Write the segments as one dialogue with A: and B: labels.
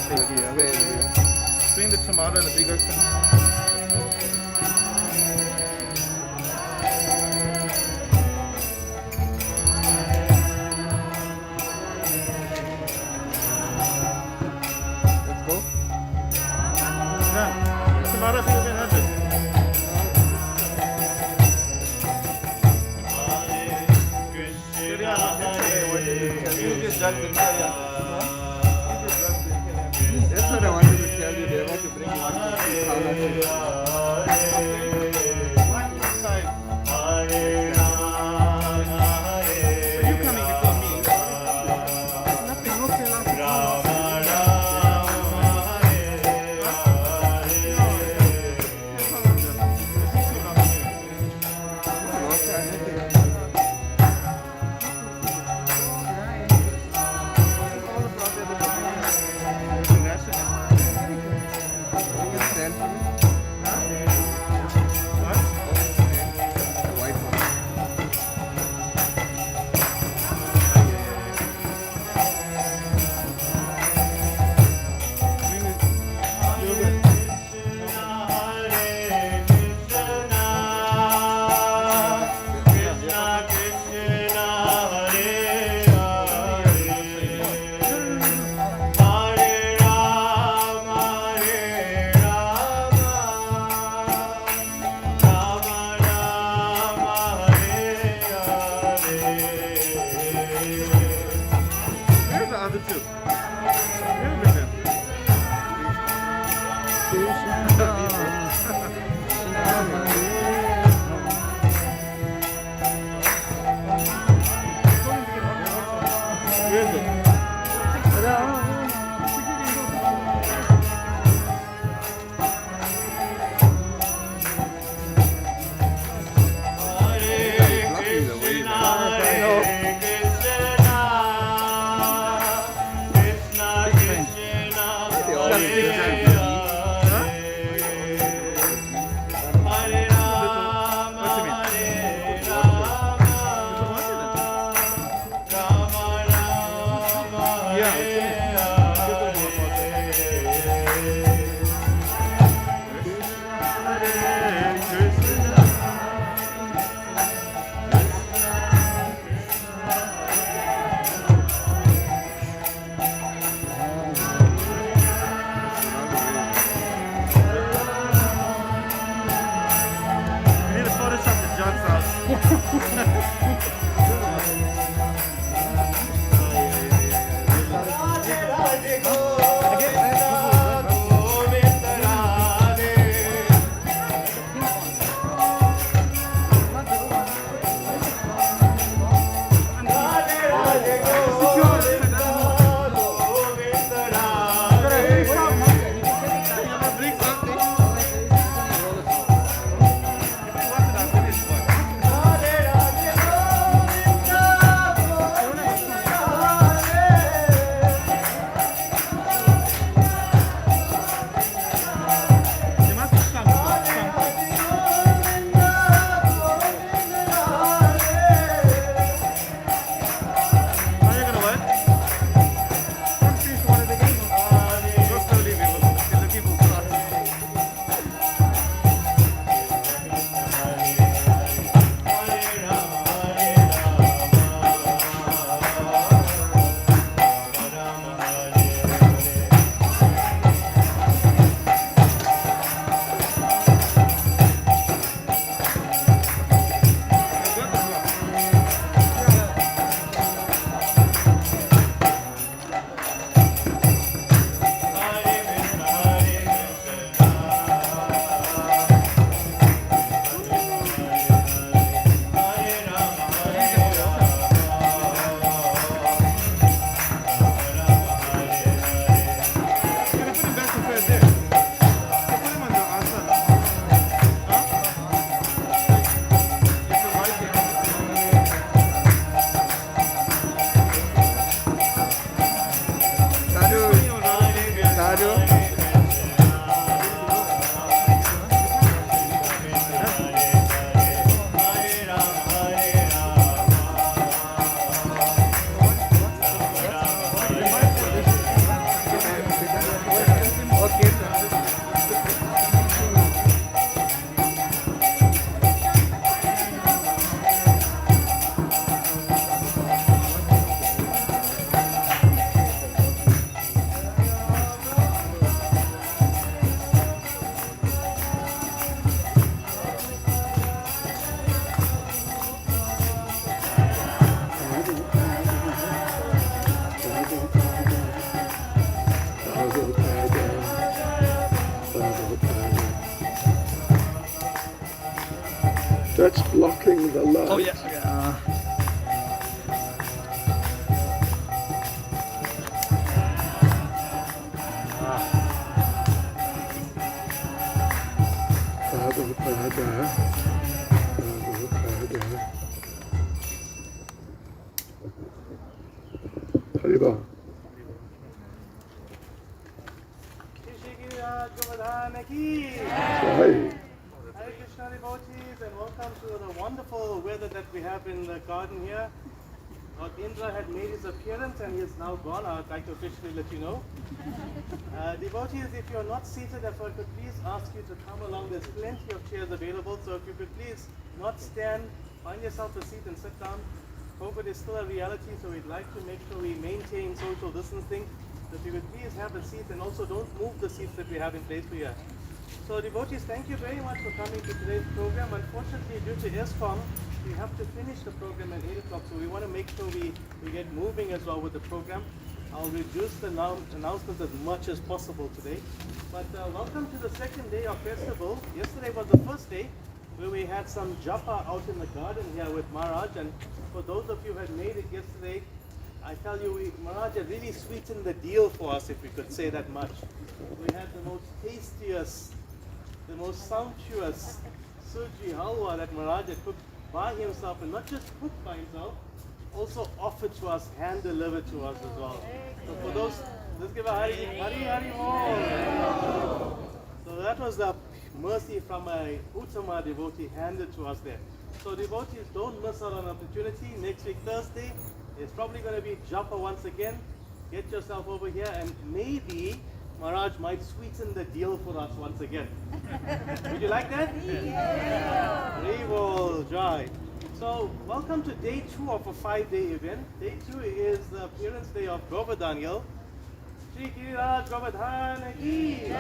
A: Thank you. Bring the tomato in the bigger container.
B: Let's go.
A: Yeah. Tomato if you can have it.
B: That's what I wanted to tell you. They want to bring you one
A: Side. So you coming before me?
B: Nothing, okay, nothing.
A: Where's the other two? Where are them? Where is it?
B: Blocking the way, man. They always do that.
A: Huh?
C: That's blocking the light.
B: Oh, yeah.
C: Prabhupada. Haribol.
A: Govardhana ki.
C: Jai.
A: Hare Krishna devotees, and welcome to the wonderful weather that we have in the garden here. Lord Indra had made his appearance and he is now gone. I would like to officially let you know. Devotees, if you are not seated, if I could please ask you to come along. There's plenty of chairs available, so if you could please not stand, find yourself a seat and sit down. COVID is still a reality, so we'd like to make sure we maintain social distancing. So if you could please have a seat, and also don't move the seats that we have in place for you. So devotees, thank you very much for coming to today's program. Unfortunately, due to ESCOM, we have to finish the program at 8 o'clock, so we want to make sure we get moving as well with the program. I'll reduce the announcements as much as possible today. But welcome to the second day of festival. Yesterday was the first day where we had some Japa out in the garden here with Maharaj. And for those of you who had made it yesterday, I tell you, Maharaj had really sweetened the deal for us, if we could say that much. We had the most tastiest, the most sumptuous suji halwa that Maharaj had cooked by himself, and not just cooked by himself, also offered to us, hand delivered to us as well. So for those, let's give a Hari Bol. So that was the mercy from a Uttama devotee handed to us there. So devotees, don't miss out on an opportunity. Next week Thursday, it's probably going to be Japa once again. Get yourself over here, and maybe Maharaj might sweeten the deal for us once again. Would you like that? Yeah. Haribol Jai. So, welcome to day 2 of a 5-day event. Day 2 is the appearance day of Govardhana. Shri Giriraj Govardhana ki.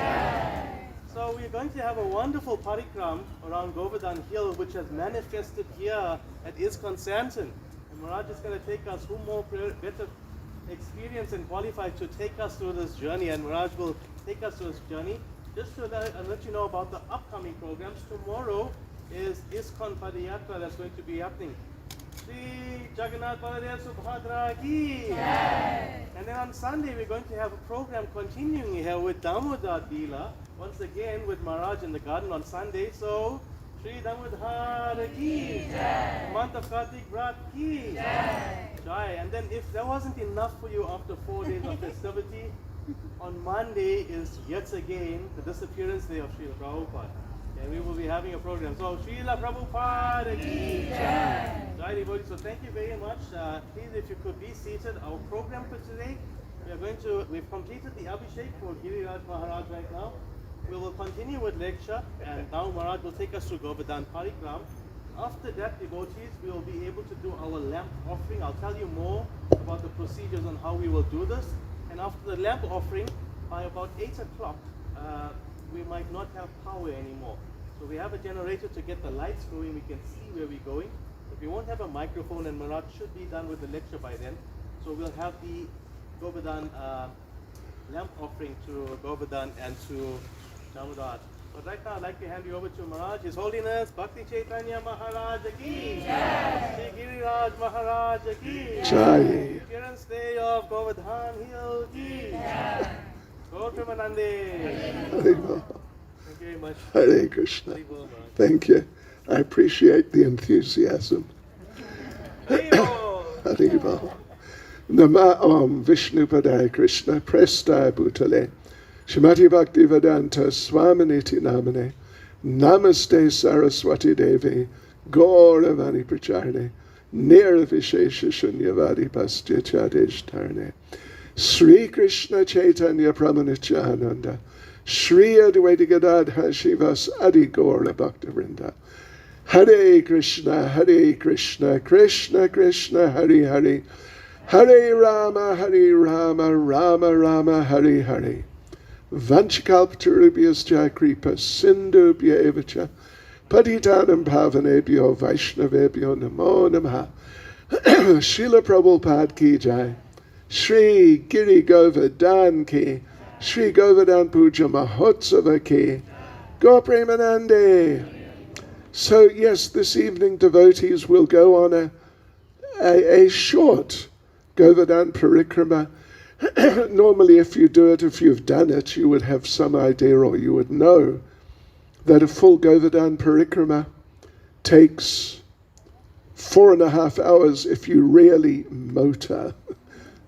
A: So, we're going to have a wonderful parikram around Govardhana Hill, which has manifested here at ISKCON Chanting. And Maharaj is going to take us, who more better experienced and qualified to take us through this journey, and Maharaj will take us through this journey. Just to let you know about the upcoming programs, tomorrow is ISKCON Padayatra that's going to be happening. Shri Jagannath Baladev Subhadra ki. And then on Sunday we're going to have a program continuing here with Damodar Leela, once again with Maharaj in the garden on Sunday. So Shri Damodar ki. The month of Kartik Vrat ki. Jai. And then if that wasn't enough for you after 4 days of festivity, on Monday is yet again the disappearance day of Srila Prabhupada. And we will be having a program. So Srila Prabhupada ki. Jai devotees. So thank you very much. Please, if you could be seated. Our program for today, we've completed the Abhishek for Giriraj Maharaj right now. We will continue with lecture, and now Maharaj will take us to Govardhana Parikram. After that, devotees, we will be able to do our lamp offering. I'll tell you more about the procedures on how we will do this. And after the lamp offering, by about 8 o'clock, we might not have power anymore. So we have a generator to get the lights going. We can see where we're going. But we won't have a microphone, and Maharaj should be done with the lecture by then. So we'll have the Govardhana lamp offering to Govardhana and to Damodar. But right now, I'd like to hand you over to Maharaj. His Holiness Bhakti Chaitanya Maharaj ki. Shri Giriraj Maharaj ki.
C: Jai.
A: Appearance day of Govardhana Hill ki. Gaur Premanande.
C: Haribol.
A: Thank you very much.
C: Hare Krishna.
A: Haribol, Maharaj.
C: Thank you. I appreciate the enthusiasm.
A: Haribol.
C: Haribol. Nama Om Vishnu Padaya Krishna Presta Bhutale Shrimati Bhakti Vedanta Swaminiti Namane Namaste Saraswati Devi Gauravani Pracharne Nirvishesha Shunyavadi Pastya Chadeshtarne Sri Krishna Chaitanya Pramanityananda Sri Advaita Gadadha Shivas Adi Gaura Bhakta Vrinda Hare Krishna Krishna Krishna Hare Hare Hare Rama, Rama Rama, Hare Hare. Vanchakalpatarubhyascha kripa sindhubhya evacha patitanam pavanebhyo vaishnavebhyo namo namaha. Srila Prabhupada ki jai. Shri Giri Govardhan ki. Shri Govardhan Puja Mahotsava ki. Go Premanande. So yes, this evening devotees will go on a short Govardhana Parikrama. Normally if you do it, if you've done it, you would have some idea or you would know that a full Govardhana Parikrama takes 4.5 hours if you really motor,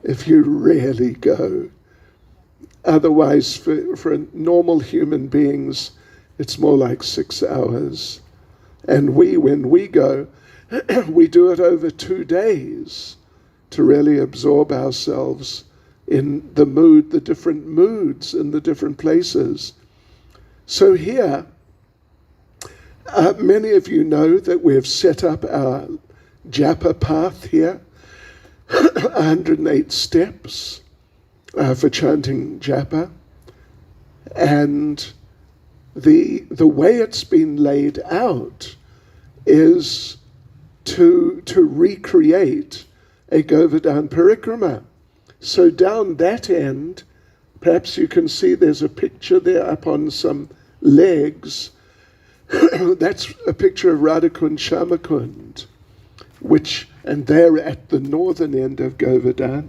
C: if you really go. Otherwise, for normal human beings, it's more like 6 hours. And when we go, we do it over 2 days to really absorb ourselves in the mood, the different moods in the different places. So here, many of you know that we have set up our Japa path here, 108 steps for chanting Japa. And the way it's been laid out is to recreate a Govardhana Parikrama. So down that end, perhaps you can see there's a picture there up on some legs. That's a picture of Radhakund Shamakund, and they're at the northern end of Govardhana.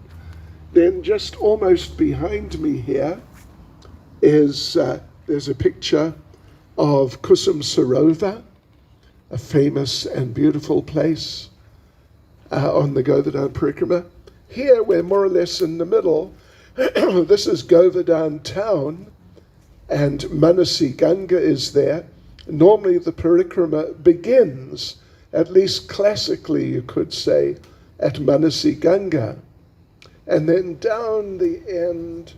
C: Then just almost behind me here is there's a picture of Kusum Sarovar, a famous and beautiful place on the Govardhana Parikrama. Here we're more or less in the middle. This is Govardhana town, and Manasi Ganga is there. Normally the Parikrama begins, at least classically you could say, at Manasi Ganga. And then down the end,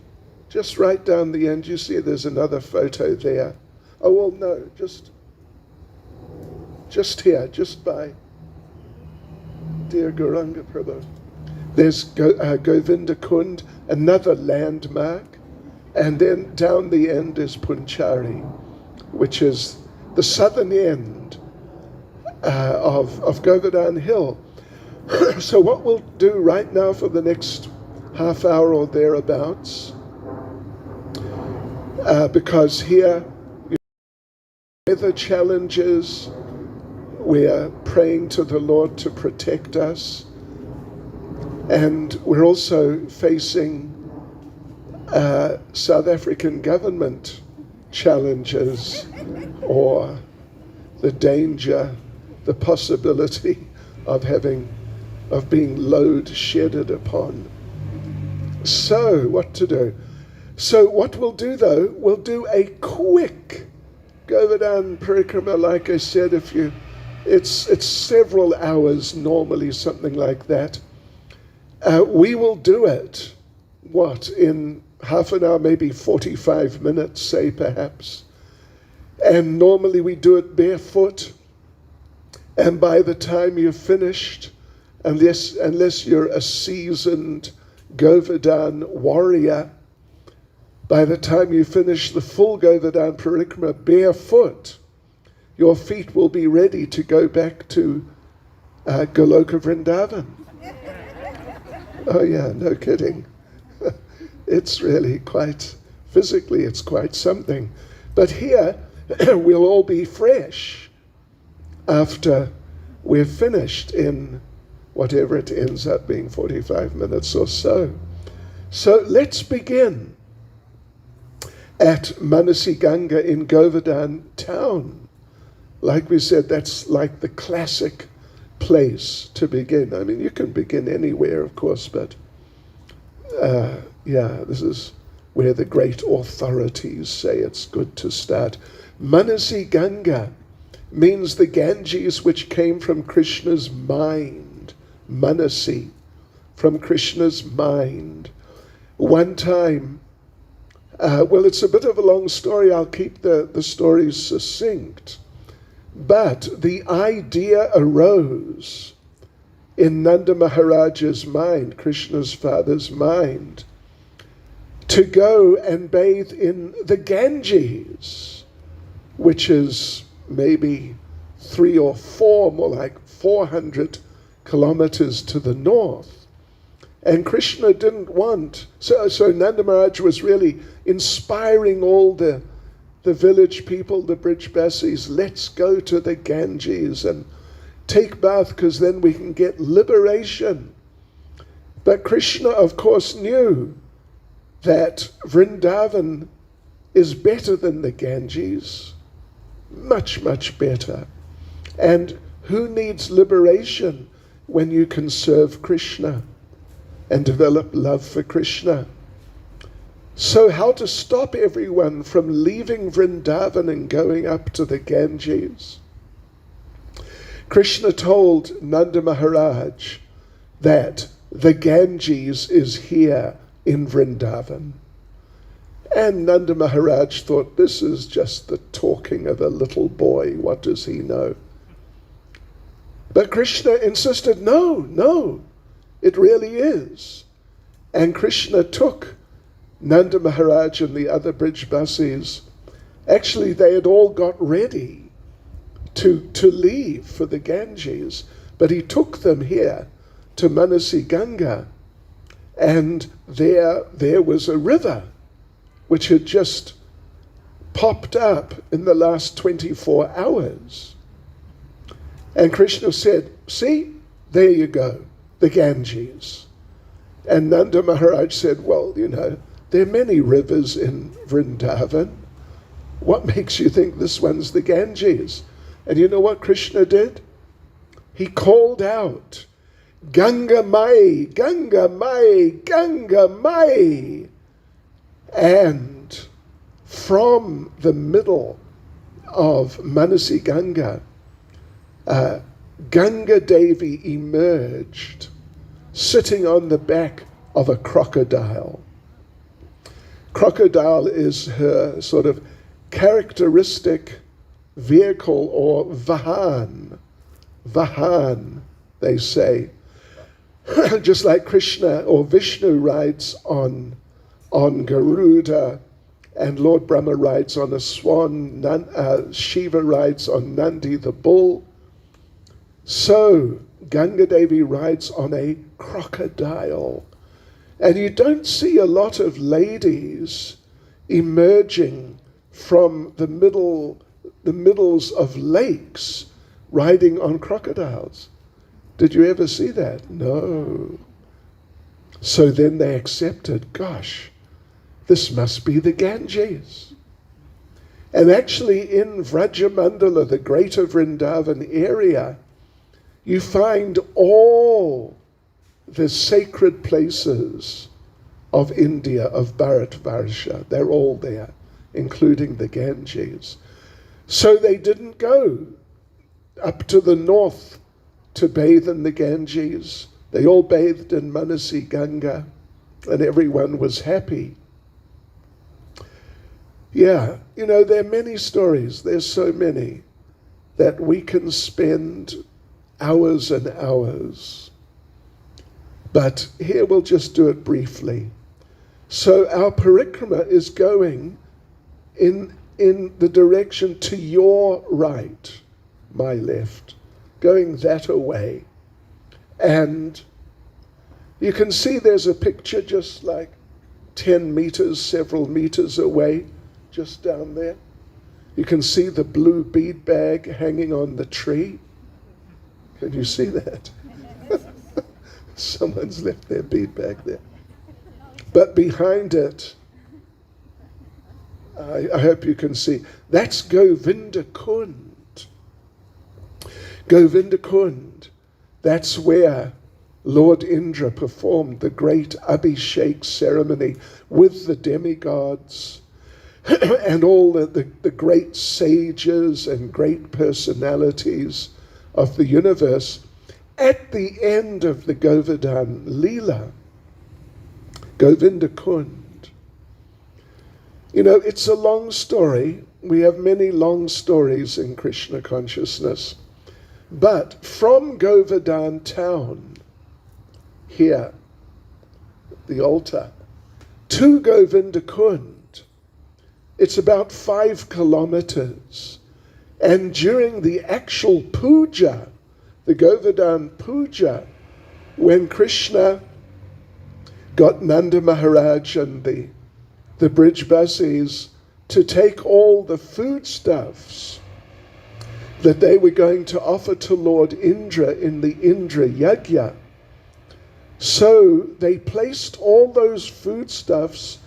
C: just right down the end, you see there's another photo there. Oh, well, no, just here, just by dear Gauranga Prabhu. There's Govinda Kund, another landmark. And then down the end is Punchari, which is the southern end of Govardhana Hill. So what we'll do right now for the next half hour or thereabouts, because here weather challenges, we're praying to the Lord to protect us, and we're also facing South African government challenges, or the danger, the possibility of being load shedded upon. So what to do? So what we'll do though, we'll do a quick Govardhana Parikrama. Like I said, it's several hours normally, something like that. We will do it, in half an hour, maybe 45 minutes, say perhaps. And normally we do it barefoot. And by the time you're finished, unless you're a seasoned Govardhana warrior, by the time you finish the full Govardhana Parikrama barefoot, your feet will be ready to go back to Goloka Vrindavan. Oh yeah, no kidding. It's really physically it's quite something. But here, we'll all be fresh after we're finished in whatever it ends up being, 45 minutes or so. So let's begin at Manasi Ganga in Govardhana town. Like we said, that's like the classic place to begin. I mean, you can begin anywhere, of course, but this is where the great authorities say it's good to start. Manasi Ganga means the Ganges which came from Krishna's mind. Manasi, from Krishna's mind. One time, it's a bit of a long story. I'll keep the stories succinct. But the idea arose in Nanda Maharaja's mind, Krishna's father's mind, to go and bathe in the Ganges, which is maybe 3 or 4, more like 400 kilometers to the north. And Krishna didn't want, so Nanda Maharaj was really inspiring all the the village people, the Brijbasis, let's go to the Ganges and take bath because then we can get liberation. But Krishna, of course, knew that Vrindavan is better than the Ganges, much, much better. And who needs liberation when you can serve Krishna and develop love for Krishna? So how to stop everyone from leaving Vrindavan and going up to the Ganges? Krishna told Nanda Maharaj that the Ganges is here in Vrindavan. And Nanda Maharaj thought, this is just the talking of a little boy. What does he know? But Krishna insisted, no, it really is. And Krishna took Nanda Maharaj and the other Brijbasis. Actually, they had all got ready to leave for the Ganges, but he took them here to Manasi Ganga, and there was a river which had just popped up in the last 24 hours. And Krishna said, see, there you go, the Ganges. And Nanda Maharaj said, well, there are many rivers in Vrindavan. What makes you think this one's the Ganges? And you know what Krishna did? He called out, Ganga Mai, Ganga Mai, Ganga Mai. And from the middle of Manasi Ganga, Ganga Devi emerged, sitting on the back of a crocodile. Crocodile is her sort of characteristic vehicle, or vahan. Vahan, they say. Just like Krishna or Vishnu rides on Garuda, and Lord Brahma rides on a swan, Shiva rides on Nandi the bull. So Ganga Devi rides on a crocodile. And you don't see a lot of ladies emerging from the middles of lakes riding on crocodiles. Did you ever see that? No. So then they accepted, gosh, this must be the Ganges. And actually in Vrajamandala, the greater Vrindavan area, you find all the sacred places of India, of Bharatvarsha. They're all there, including the Ganges. So they didn't go up to the north to bathe in the Ganges. They all bathed in Manasi Ganga, and everyone was happy. Yeah, there are many stories. There's so many that we can spend hours and hours. But here we'll just do it briefly. So our parikrama is going in the direction to your right, my left, going that away. And you can see there's a picture just like 10 meters, several meters away, just down there. You can see the blue bead bag hanging on the tree. Can you see that? Someone's left their bead bag there. But behind it, I hope you can see, that's Govinda Kund. Govinda Kund, that's where Lord Indra performed the great Abhishek ceremony with the demigods and all the great sages and great personalities of the universe at the end of the Govardhana Leela. Govinda Kund. It's a long story. We have many long stories in Krishna consciousness. But from Govardhana town, here, the altar, to Govinda Kund, it's about 5 kilometers. And during the actual puja, the Govardhana puja, when Krishna got Nanda Maharaj and the Brijbasis to take all the foodstuffs that they were going to offer to Lord Indra in the Indra Yajna. So they placed all those foodstuffs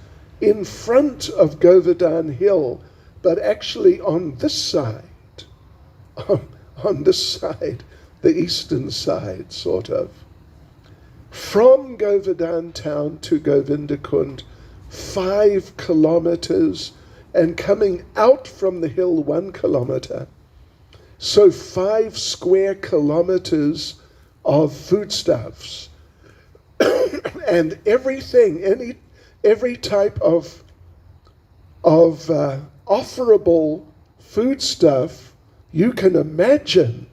C: in front of Govardhana Hill, but actually on this side, on this side, the eastern side, sort of. From Govardhana town to Govindakund, 5 kilometers, and coming out from the hill 1 kilometer. So 5 square kilometers of foodstuffs. And everything, every type of offerable foodstuff you can imagine,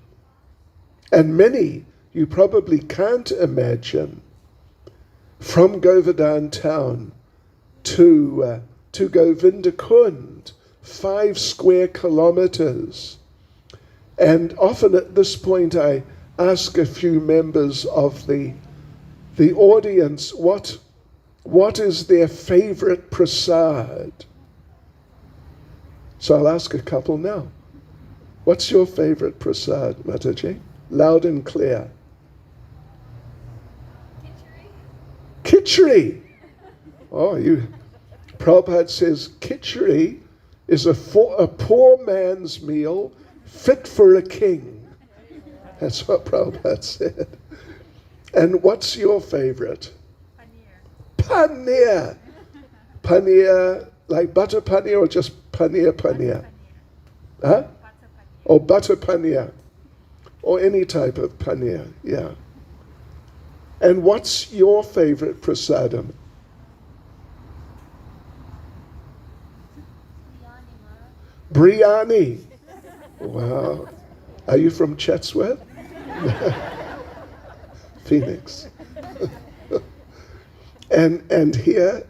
C: and many you probably can't imagine, from Govardhana town to Govindakund, 5 square kilometers. And often at this point I ask a few members of the audience what is their favorite prasad. So I'll ask a couple now. What's your favorite prasad, Mataji? Loud and clear. Khichdi. Oh, Prabhupada says khichdi is a poor man's meal fit for a king. That's what Prabhupada said. And what's your favorite? Paneer. Paneer, like butter paneer or just paneer? Huh? Or butter paneer. Or any type of paneer, yeah. And what's your favorite prasadam? Biryani. Wow. Are you from Chatsworth? Phoenix. And here,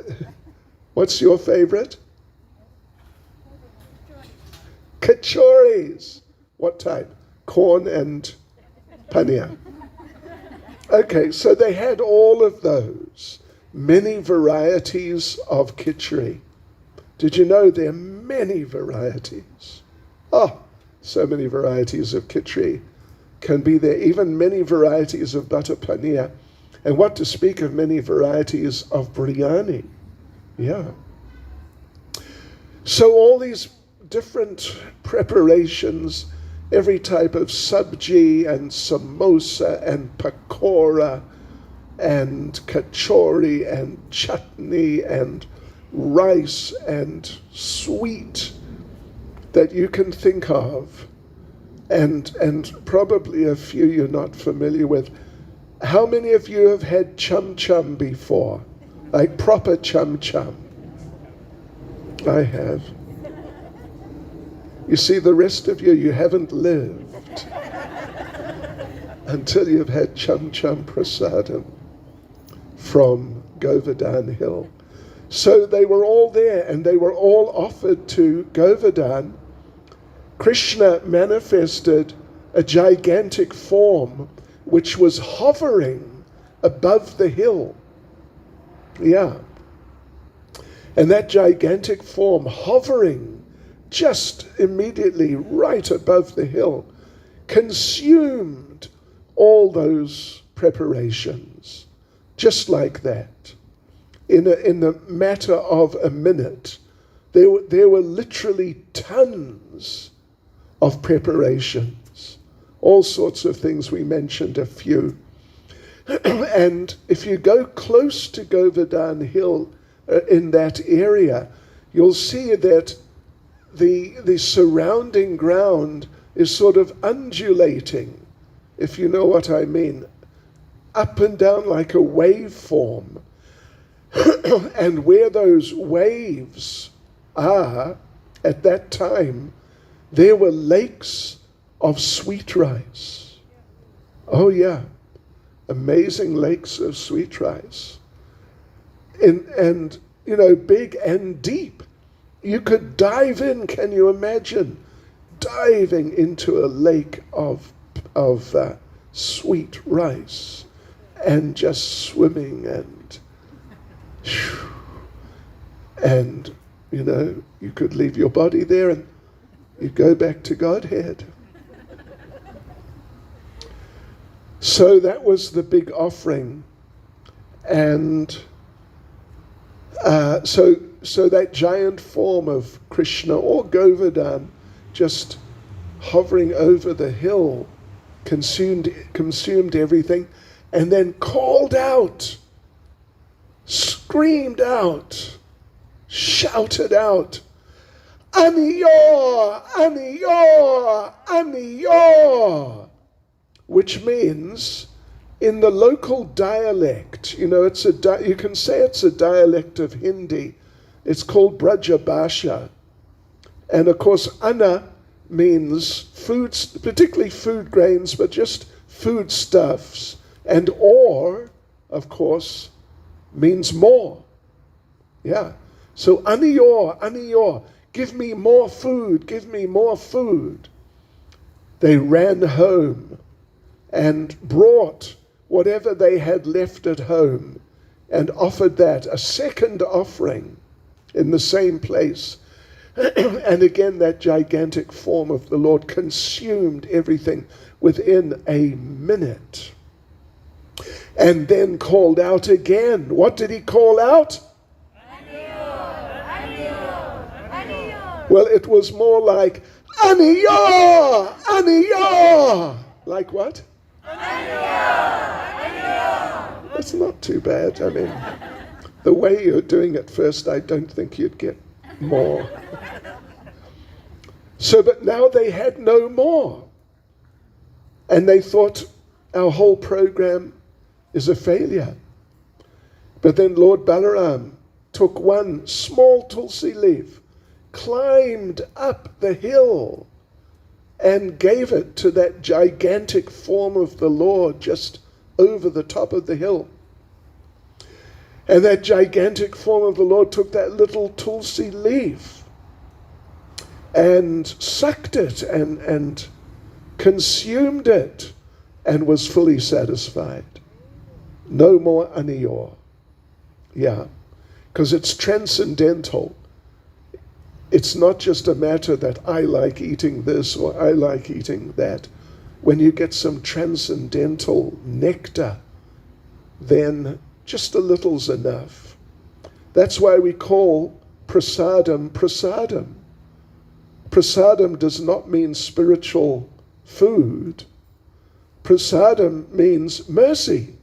C: what's your favorite? Kachoris. What type? Corn and paneer. Okay, so they had all of those. Many varieties of khichdi. Did you know there are many varieties? Oh, so many varieties of khichdi can be there. Even many varieties of butter paneer. And what to speak of many varieties of biryani. Yeah. So all these different preparations, every type of sabji and samosa and pakora and kachori and chutney and rice and sweet that you can think of, and probably a few you're not familiar with. How many of you have had chum chum before? Like proper chum chum? I have. You see, the rest of you haven't lived until you've had chum chum prasadam from Govardhana Hill. So they were all there and they were all offered to Govardhana. Krishna manifested a gigantic form which was hovering above the hill. Yeah. And that gigantic form hovering just immediately right above the hill consumed all those preparations, just like that. In the matter of a minute, there were literally tons of preparations, all sorts of things. We mentioned a few. And if you go close to Govardhana Hill in that area, you'll see that the surrounding ground is sort of undulating, if you know what I mean, up and down like a waveform. And where those waves are at that time, there were lakes of sweet rice. Oh yeah, amazing lakes of sweet rice. And you know, big and deep. You could dive in, can you imagine? Diving into a lake of sweet rice and just swimming and You know, you could leave your body there and you go back to Godhead. So that was the big offering. And so that giant form of Krishna or Govardhana just hovering over the hill consumed everything, and then called out, screamed out, shouted out, Aniyor, Aniyor, Aniyor, which means in the local dialect, you know, you can say it's a dialect of Hindi. It's called Braja Bhasha. And of course, Anna means foods, particularly food grains, but just foodstuffs. And or, of course, means more. Yeah. So Aniyor, Aniyor, give me more food, give me more food. They ran home and brought whatever they had left at home and offered that, a second offering in the same place. And again, that gigantic form of the Lord consumed everything within a minute. And then called out again. What did he call out? Aniyor, Aniyor, Aniyor. Well, it was more like, Aniyor, Aniyor. Like what? Aniyor, Aniyor. That's not too bad. I mean, the way you're doing it first, I don't think you'd get more. So, but now they had no more. And they thought our whole program is a failure. But then Lord Balaram took one small tulsi leaf, climbed up the hill, and gave it to that gigantic form of the Lord just over the top of the hill. And that gigantic form of the Lord took that little tulsi leaf and sucked it and consumed it and was fully satisfied. No more Aniyor. Yeah, because it's transcendental. It's not just a matter that I like eating this or I like eating that. When you get some transcendental nectar, then just a little's enough. That's why we call prasadam prasadam. Prasadam does not mean spiritual food. Prasadam means mercy.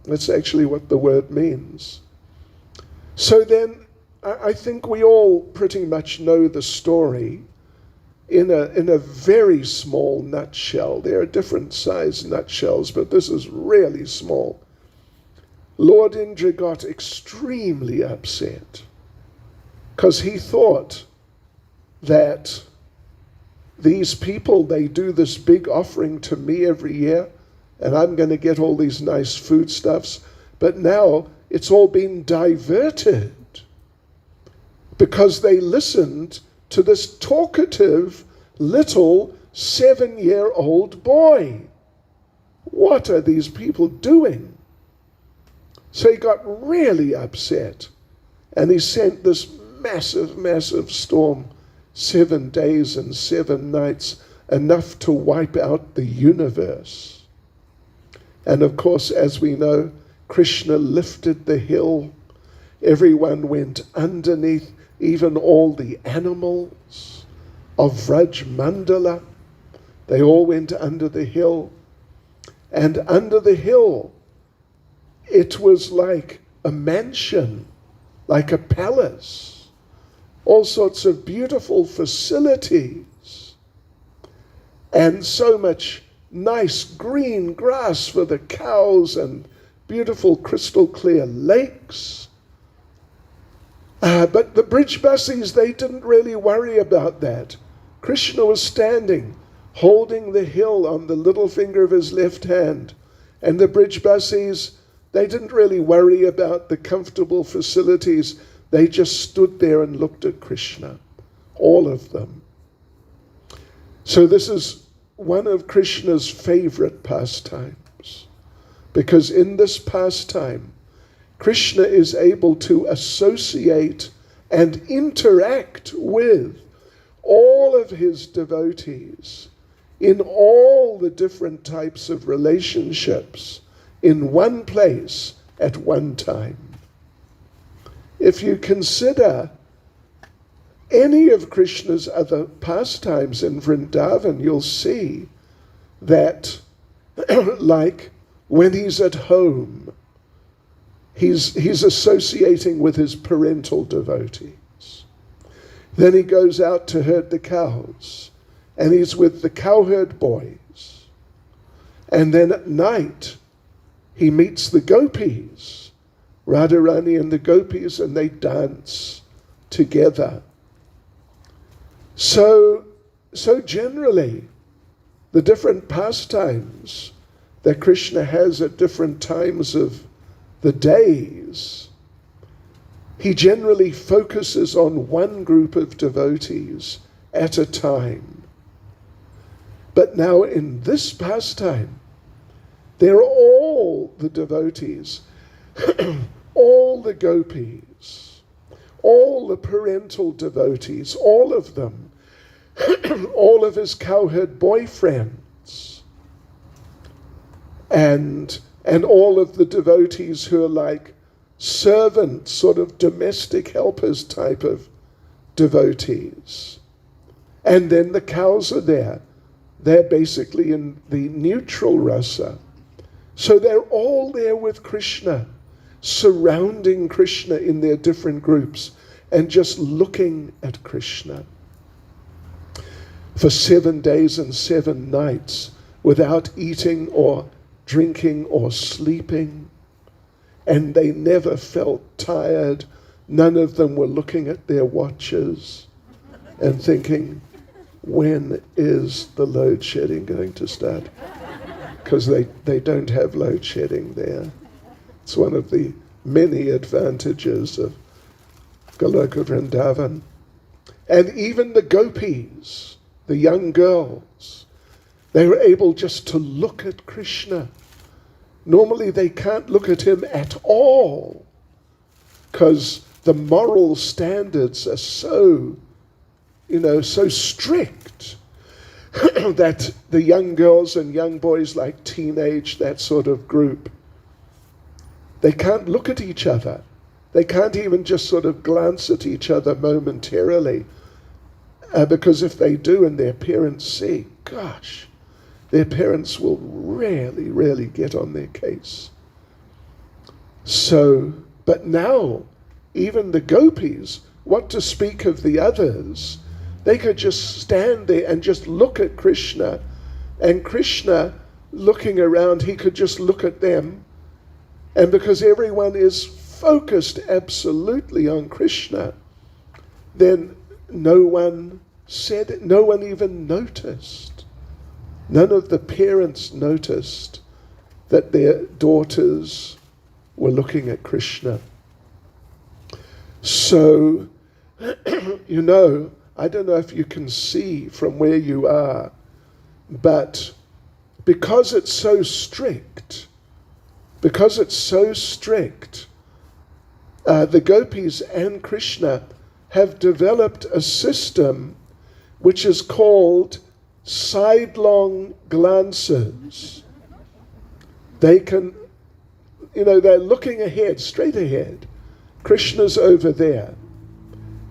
C: That's actually what the word means. So then, I think we all pretty much know the story in a very small nutshell. There are different sized nutshells, but this is really small. Lord Indra got extremely upset because he thought that these people, they do this big offering to me every year, and I'm going to get all these nice foodstuffs, but now it's all been diverted because they listened to this talkative little 7-year-old boy. What are these people doing? So he got really upset, and he sent this massive, massive storm, 7 days and 7 nights, enough to wipe out the universe. And of course, as we know, Krishna lifted the hill. Everyone went underneath, even all the animals of Vraj Mandala. They all went under the hill. And under the hill, it was like a mansion, like a palace, all sorts of beautiful facilities, and so much nice green grass for the cows and beautiful crystal clear lakes. But the Brijbasis, they didn't really worry about that. Krishna was standing, holding the hill on the little finger of his left hand, and the Brijbasis, they didn't really worry about the comfortable facilities. They just stood there and looked at Krishna, all of them. So this is one of Krishna's favorite pastimes, because in this pastime, Krishna is able to associate and interact with all of his devotees in all the different types of relationships in one place at one time. If you consider any of Krishna's other pastimes in Vrindavan, you'll see that, like when he's at home, he's associating with his parental devotees. Then he goes out to herd the cows, and he's with the cowherd boys. And then at night, he meets the gopis, Radharani and the gopis, and they dance together. So generally, the different pastimes that Krishna has at different times of the days, he generally focuses on one group of devotees at a time. But now in this pastime, they're all the devotees, all the gopis, all the parental devotees, all of them, all of his cowherd boyfriends, and all of the devotees who are like servant, sort of domestic helpers type of devotees. And then the cows are there. They're basically in the neutral rasa. So they're all there with Krishna, surrounding Krishna in their different groups and just looking at Krishna for 7 days and 7 nights without eating or drinking or sleeping. And they never felt tired. None of them were looking at their watches and thinking, when is the load shedding going to start? Because they don't have load shedding there. It's one of the many advantages of Goloka Vrindavan. And even the gopis, the young girls, they were able just to look at Krishna. Normally they can't look at him at all because the moral standards are so strict that the young girls and young boys, like teenage, that sort of group, they can't look at each other. They can't even just sort of glance at each other momentarily, because if they do and their parents see, gosh, their parents will really, really get on their case. So, but now, even the gopis, what to speak of the others, they could just stand there and just look at Krishna, and Krishna looking around, he could just look at them, and because everyone is focused absolutely on Krishna, then no one said it, no one even noticed. None of the parents noticed that their daughters were looking at Krishna. So, I don't know if you can see from where you are, but because it's so strict, the gopis and Krishna have developed a system which is called sidelong glances. They can, they're looking ahead, straight ahead. Krishna's over there.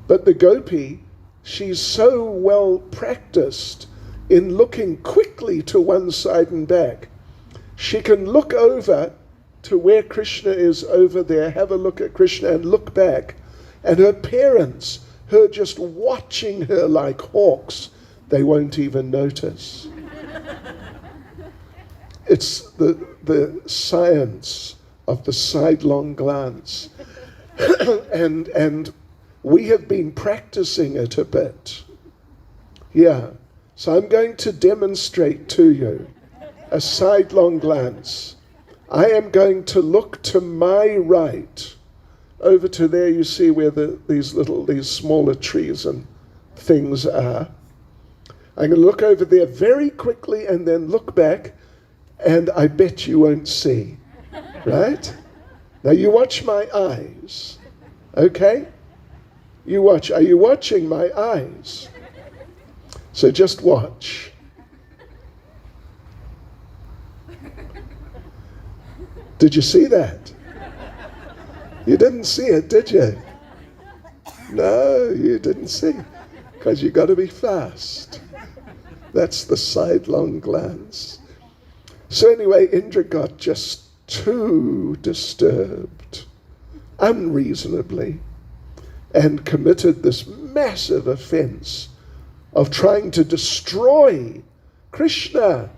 C: But the gopi, she's so well practiced in looking quickly to one side and back. She can look over to where Krishna is over there, have a look at Krishna and look back. And her parents, who are just watching her like hawks, they won't even notice. It's the science of the sidelong glance. and we have been practicing it a bit. Yeah. So I'm going to demonstrate to you a sidelong glance. I am going to look to my right. Over to there you see where these smaller trees and things are. I'm going to look over there very quickly and then look back, and I bet you won't see. Right? Now you watch my eyes. Okay? You watch. Are you watching my eyes? So just watch. Did you see that? You didn't see it, did you? No, you didn't see. Because you got to be fast. That's the sidelong glance. So anyway, Indra got just too disturbed, unreasonably, and committed this massive offense of trying to destroy Krishna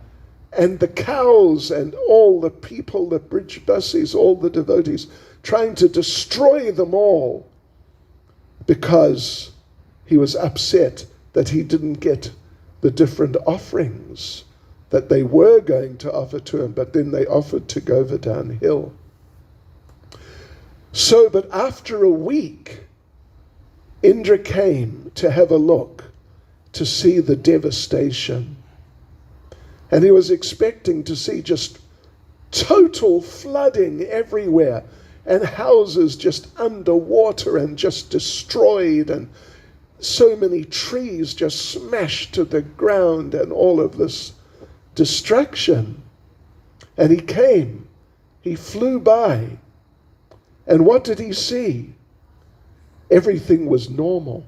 C: and the cows and all the people, the Brijbasis, all the devotees, trying to destroy them all because he was upset that he didn't get the different offerings that they were going to offer to him, but then they offered to Govardhana Hill. So, but after a week, Indra came to have a look, to see the devastation. And he was expecting to see just total flooding everywhere, and houses just underwater and just destroyed, and so many trees just smashed to the ground, and all of this destruction. And he came, he flew by, and what did he see? Everything was normal.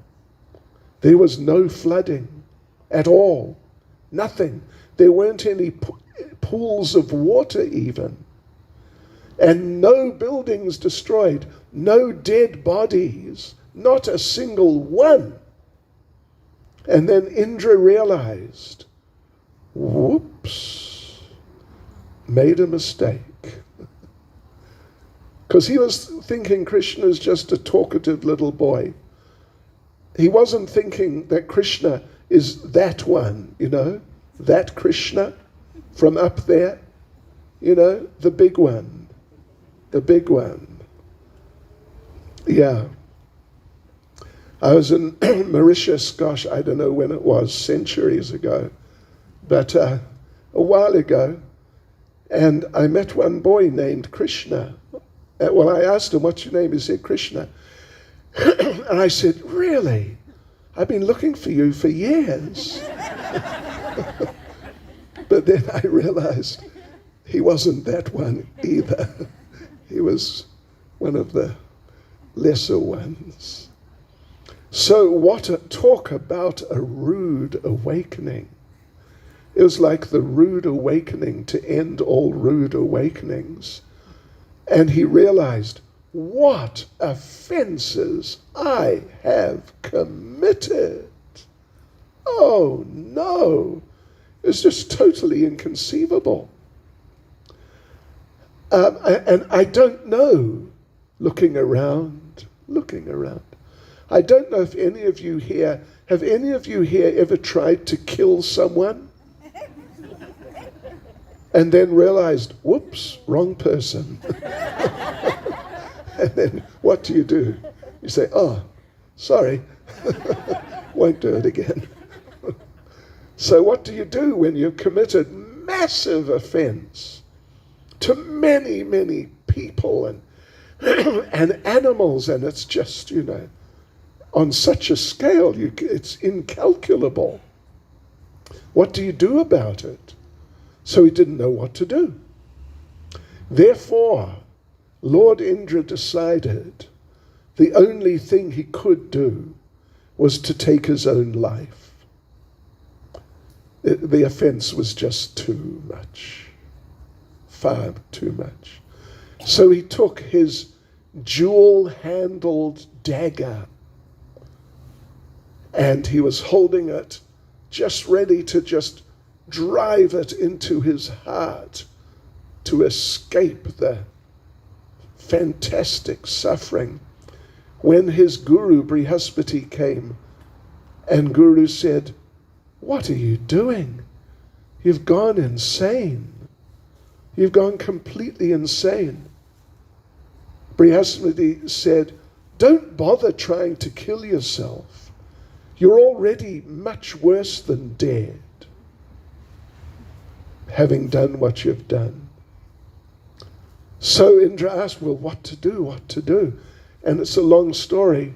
C: There was no flooding at all, nothing. There weren't any pools of water even, and no buildings destroyed, no dead bodies, not a single one. And then Indra realized, whoops, made a mistake. Because he was thinking Krishna's just a talkative little boy. He wasn't thinking that Krishna is that one, that Krishna from up there, the big one. Yeah. I was in Mauritius, gosh, I don't know when it was, centuries ago, but a while ago, and I met one boy named Krishna. Well, I asked him, what's your name? He said, Krishna. And I said, really? I've been looking for you for years. But then I realized he wasn't that one either. He was one of the lesser ones. So talk about a rude awakening. It was like the rude awakening to end all rude awakenings. And he realized, what offenses I have committed. Oh no, it's just totally inconceivable. And I don't know, looking around, I don't know if any of you here, have any of you here ever tried to kill someone? And then realized, whoops, wrong person. And then what do? You say, oh, sorry, won't do it again. So what do you do when you've committed massive offense to many, many people and and animals, and it's just, on such a scale, it's incalculable. What do you do about it? So he didn't know what to do. Therefore, Lord Indra decided the only thing he could do was to take his own life. The offense was just too much, far too much. So he took his jewel-handled dagger, and he was holding it, just ready to just drive it into his heart to escape the fantastic suffering. When his guru, Brihaspati, came, and Guru said, what are you doing? You've gone insane. You've gone completely insane. Brihaspati said, don't bother trying to kill yourself. You're already much worse than dead, having done what you've done. So Indra asked, well, what to do? And it's a long story,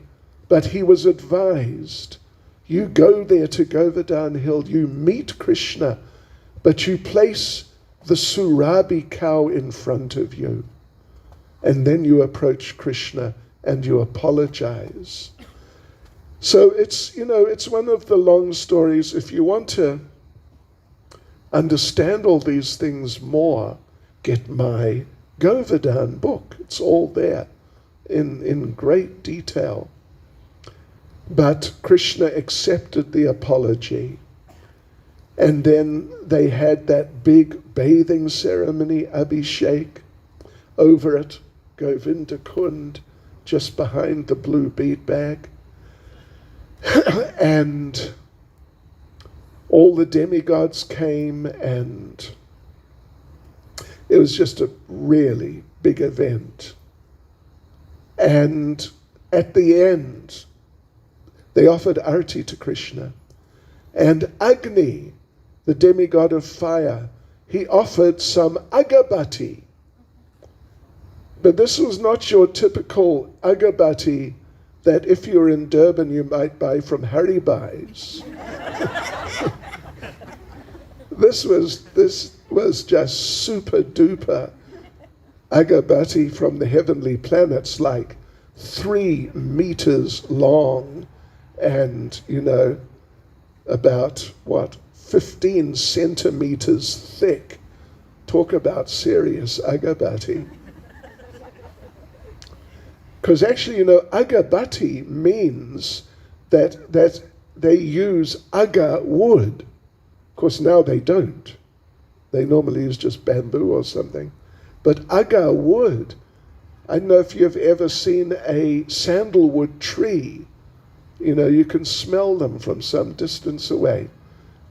C: But he was advised, you go there to Govardhana Hill, you meet Krishna, but you place the Surabi cow in front of you. And then you approach Krishna and you apologize. So it's one of the long stories. If you want to understand all these things more, get my Govardhana book. It's all there in great detail. But Krishna accepted the apology. And then they had that big bathing ceremony, Abhishek, over at Govinda Kund, just behind the blue bead bag. And all the demigods came, and it was just a really big event. And at the end, they offered arti to Krishna. And Agni, the demigod of fire, he offered some agabati. But this was not your typical agabati that if you're in Durban you might buy from Haribai's. This was just super duper agabati from the heavenly planets, like 3 meters long and, about 15 centimeters thick. Talk about serious agabati. Because actually, agabati means that they use aga wood. Of course, now they don't. They normally use just bamboo or something. But aga wood, I don't know if you've ever seen a sandalwood tree. You can smell them from some distance away.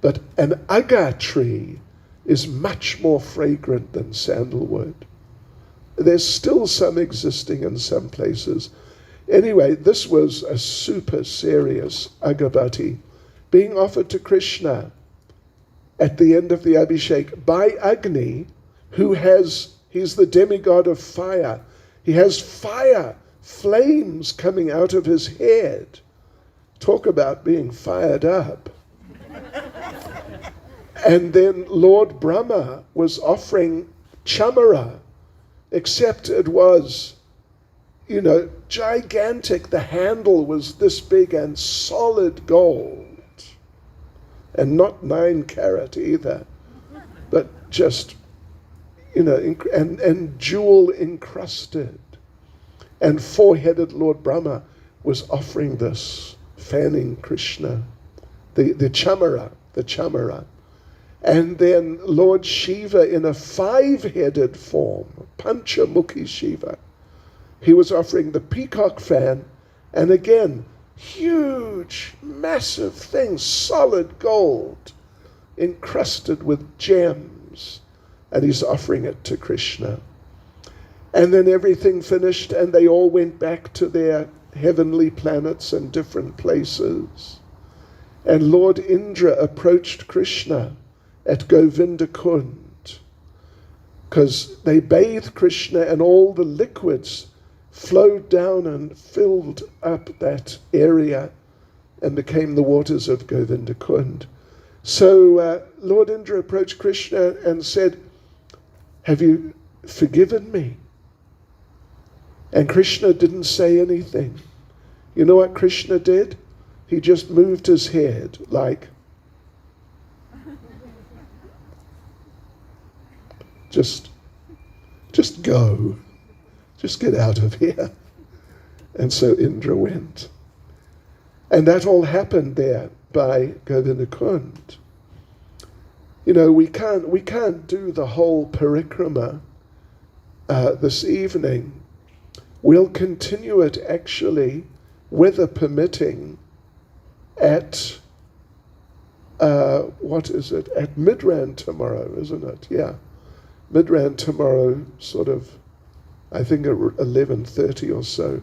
C: But an aga tree is much more fragrant than sandalwood. There's still some existing in some places. Anyway, this was a super serious agabati being offered to Krishna at the end of the Abhishek by Agni, he's the demigod of fire. He has fire, flames coming out of his head. Talk about being fired up. And then Lord Brahma was offering chamara, except it was, gigantic. The handle was this big and solid gold. And not 9 carat either, but just, and jewel encrusted. And 4-headed Lord Brahma was offering this, fanning Krishna, the chamara. And then Lord Shiva in a 5-headed form, Panchamukhi Shiva, he was offering the peacock fan, and again, huge, massive thing, solid gold, encrusted with gems, and he's offering it to Krishna. And then everything finished, and they all went back to their heavenly planets and different places. And Lord Indra approached Krishna at Govinda Kund, because they bathed Krishna and all the liquids flowed down and filled up that area and became the waters of Govinda Kund. So Lord Indra approached Krishna and said, have you forgiven me? And Krishna didn't say anything. You know what Krishna did? He just moved his head like, just go. Just get out of here. And so Indra went. And that all happened there by Govinda Kund. We can't do the whole parikrama this evening. We'll continue it actually, weather permitting, at at Midran tomorrow, isn't it? Yeah. Midran tomorrow, sort of, I think at 11:30 or so.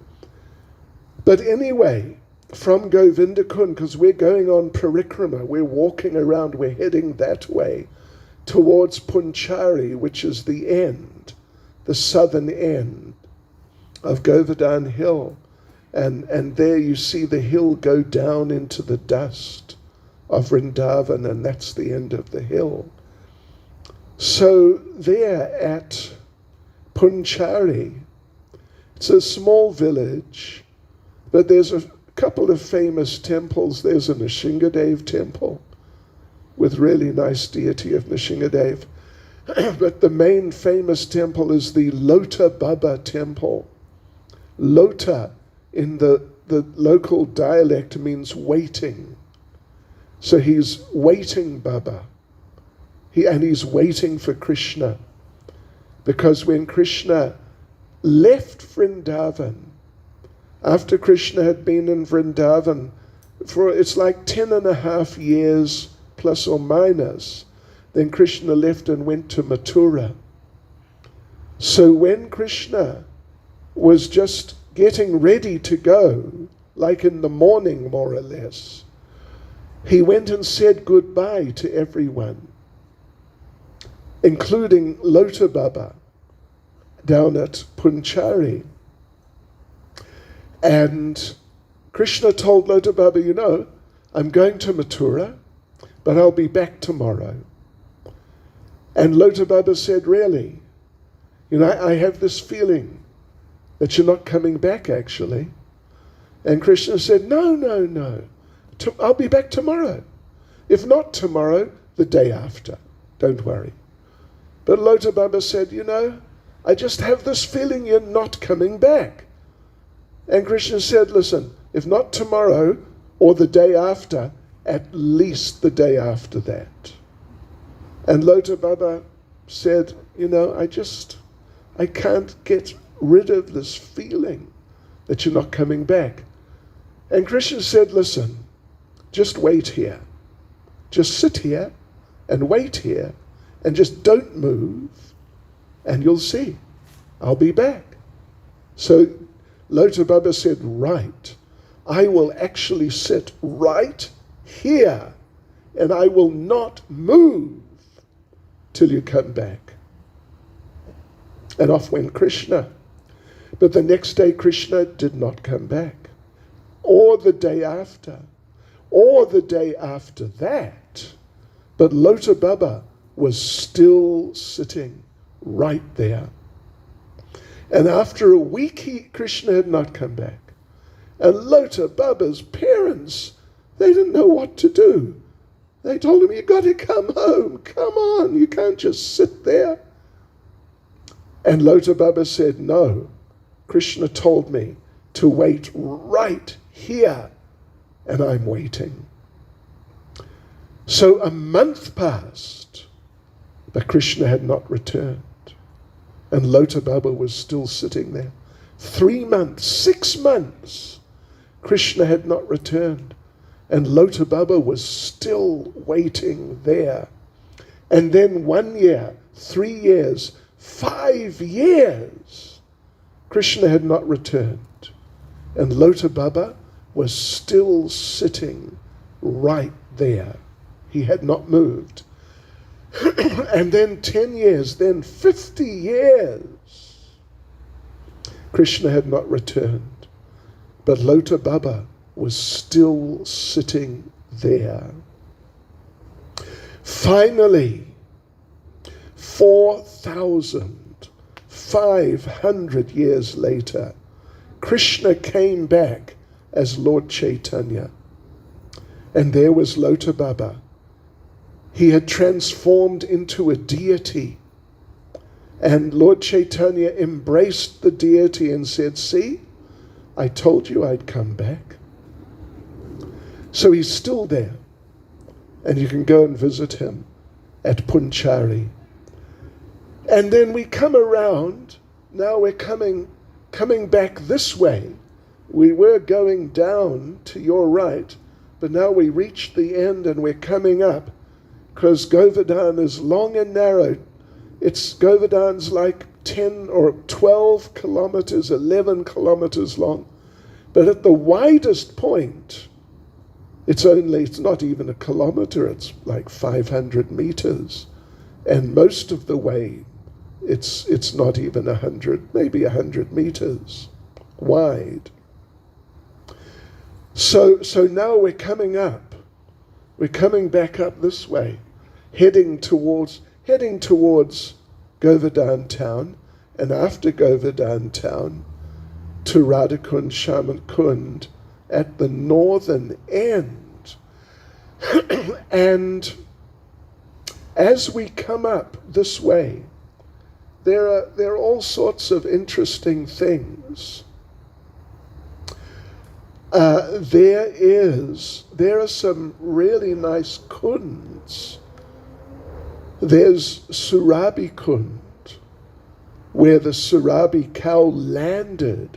C: But anyway, from Govinda Kund, because we're going on parikrama, we're walking around, we're heading that way towards Punchari, which is the end, the southern end of Govardhana Hill. And there you see the hill go down into the dust of Vrindavan, and that's the end of the hill. So there at Punchari, it's a small village, but there's a couple of famous temples. There's a Nrsingadev temple with really nice deity of Nrsingadev. But the main famous temple is the Lota Baba temple. Lota in the local dialect means waiting. So he's waiting Baba. He's waiting for Krishna. Because when Krishna left Vrindavan, after Krishna had been in Vrindavan for it's like 10.5 years plus or minus, then Krishna left and went to Mathura. So when Krishna was just getting ready to go, like in the morning more or less, he went and said goodbye to everyone, including Lota Baba down at Punchari. And Krishna told Lota Baba, you know, I'm going to Mathura, but I'll be back tomorrow. And Lota Baba said, really? You know, I have this feeling that you're not coming back actually. And Krishna said, no. I'll be back tomorrow. If not tomorrow, the day after. Don't worry. But Lota Baba said, you know, I just have this feeling you're not coming back. And Krishna said, listen, if not tomorrow or the day after, at least the day after that. And Lota Baba said, you know, I can't get rid of this feeling that you're not coming back. And Krishna said, listen, just wait here. Just sit here and wait here and just don't move and you'll see. I'll be back. So Lota Baba said, right, I will actually sit right here and I will not move till you come back. And off went Krishna. But the next day Krishna did not come back. Or the day after. Or the day after that. But Lota Baba was still sitting right there. And after a week Krishna had not come back. And Lota Baba's parents, they didn't know what to do. They told him, you got to come home. Come on, you can't just sit there. And Lota Baba said, no, Krishna told me to wait right here, and I'm waiting. So a month passed, but Krishna had not returned. And Lota Baba was still sitting there. 3 months, 6 months, Krishna had not returned. And Lota Baba was still waiting there. And then 1 year, 3 years, 5 years, Krishna had not returned. And Lota Baba was still sitting right there. He had not moved. And then 10 years, then 50 years, Krishna had not returned. But Lota Baba was still sitting there. Finally, 4,500 years later, Krishna came back as Lord Chaitanya. And there was Lota Baba. He had transformed into a deity. And Lord Chaitanya embraced the deity and said, see, I told you I'd come back. So he's still there. And you can go and visit him at Punchari. And then we come around. Now we're coming back this way. We were going down to your right, but now we reached the end and we're coming up because Govardhana is long and narrow. Govardhana's like 10 or 12 kilometers, 11 kilometers long. But at the widest point, it's not even a kilometer, it's like 500 meters. And most of the way, it's not even 100, maybe 100 meters wide. So now we're coming up. We're coming back up this way, heading towards Govardhana town, and after Govardhana town to Radhakund Shamakund at the northern end. And as we come up this way, there are all sorts of interesting things. There are some really nice kunds. There's Surabhi Kund, where the Surabhi cow landed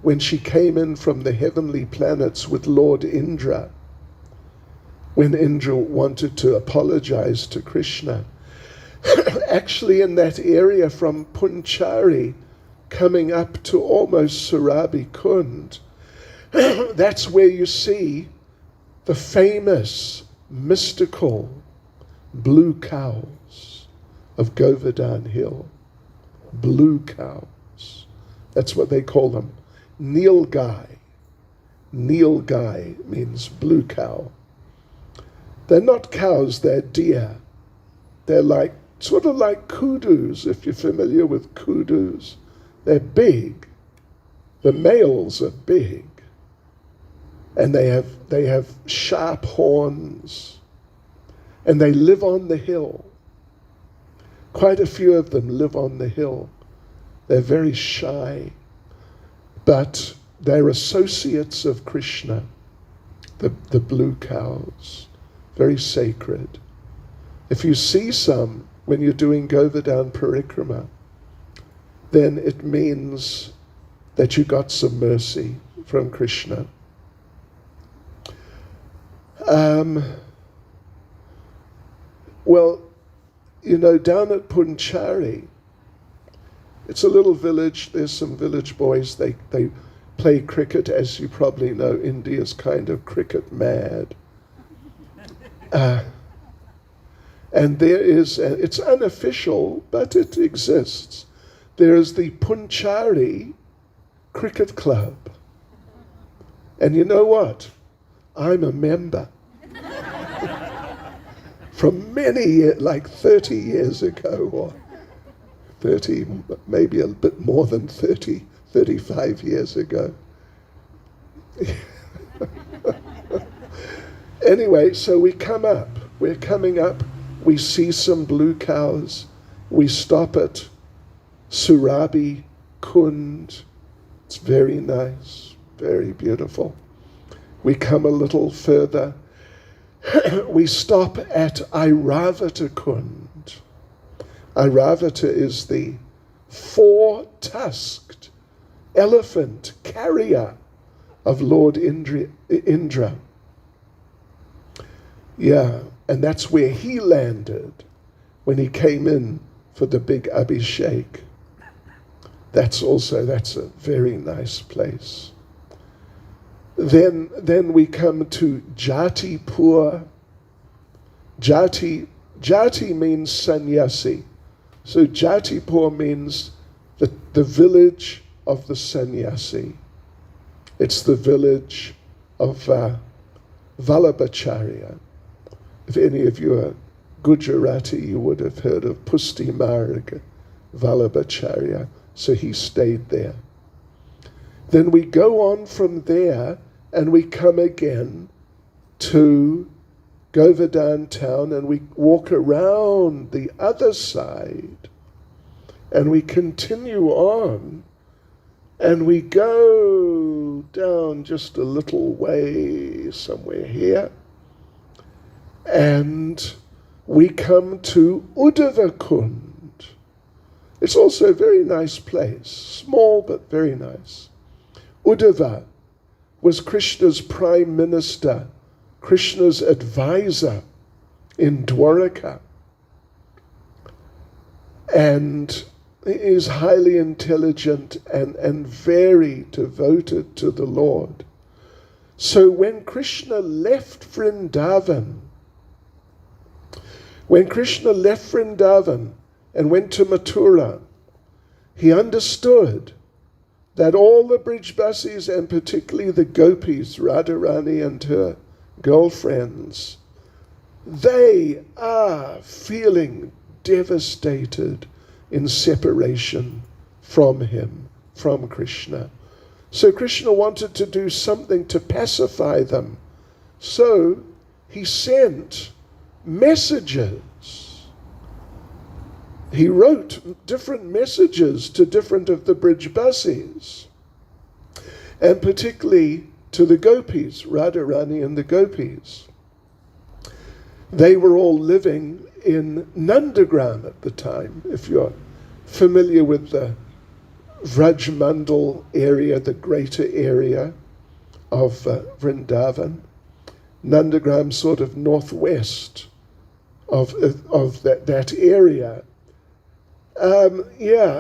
C: when she came in from the heavenly planets with Lord Indra, when Indra wanted to apologize to Krishna. Actually, in that area from Punchari, coming up to almost Surabhi Kund, that's where you see the famous mystical blue cows of Govardhana Hill. Blue cows. That's what they call them. Nilgai. Nilgai means blue cow. They're not cows, they're deer. They're like, sort of like kudus, if you're familiar with kudus. They're big. The males are big. And they have sharp horns. And they live on the hill. Quite a few of them live on the hill. They're very shy. But they're associates of Krishna, the blue cows. Very sacred. If you see some when you're doing Govardhana Parikrama, then it means that you got some mercy from Krishna. Well, you know, down at Punchari, it's a little village. There's some village boys. They play cricket. As you probably know, India's kind of cricket mad. And there is, it's unofficial, but it exists. There is the Punchari Cricket Club. And you know what? I'm a member. From many years, like 30 years ago, or 30, maybe a bit more than 30, 35 years ago. Anyway, so we come up. We're coming up. We see some blue cows. We stop at Surabhi Kund. It's very nice, very beautiful. We come a little further. We stop at Airavata Kund. Airavata is the four-tusked elephant carrier of Lord Indra. Yeah, and that's where he landed when he came in for the big Abhishek. That's a very nice place. Then we come to Jatipur. Jati means sannyasi. So Jatipur means the village of the sannyasi. It's the village of Vallabhacharya. If any of you are Gujarati, you would have heard of Pusti Marg Vallabhacharya. So he stayed there. Then we go on from there and we come again to Govardhana town and we walk around the other side and we continue on and we go down just a little way somewhere here and we come to Uddhava Kund. It's also a very nice place, small but very nice. Uddhava was Krishna's prime minister, Krishna's advisor in Dwaraka. And he is highly intelligent and very devoted to the Lord. So when Krishna left Vrindavan, and went to Mathura, he understood that all the Brijbasis, and particularly the gopis, Radharani and her girlfriends, they are feeling devastated in separation from him, from Krishna. So Krishna wanted to do something to pacify them. So he sent messages. He wrote different messages to different of the Brijbasis, and particularly to the gopis, Radharani and the gopis. They were all living in Nandagram at the time. If you're familiar with the Vrajmandal area, the greater area of Vrindavan, Nandagram sort of northwest of that area.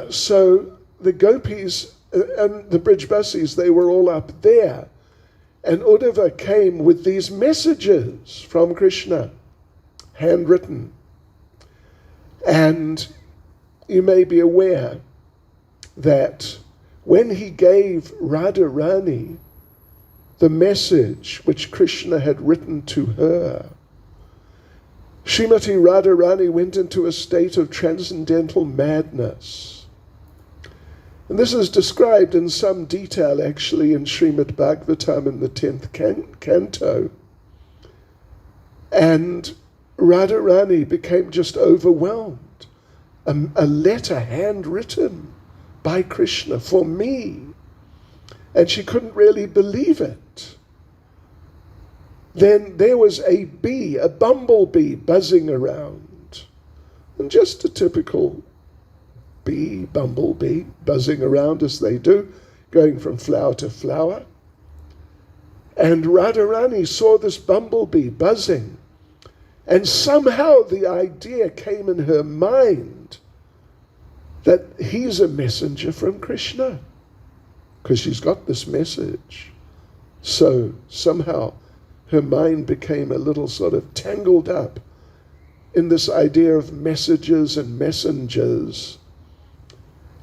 C: So the gopis and the Brijbasis, they were all up there. And Uddhava came with these messages from Krishna, handwritten. And you may be aware that when he gave Radharani the message which Krishna had written to her, Srimati Radharani went into a state of transcendental madness. And this is described in some detail actually in Srimad Bhagavatam in the 10th canto. And Radharani became just overwhelmed. A letter handwritten by Krishna for me. And she couldn't really believe it. Then there was a bee, a bumblebee buzzing around. And just a typical bee, bumblebee, buzzing around as they do, going from flower to flower. And Radharani saw this bumblebee buzzing. And somehow the idea came in her mind that he's a messenger from Krishna, because she's got this message. So somehow her mind became a little sort of tangled up in this idea of messages and messengers.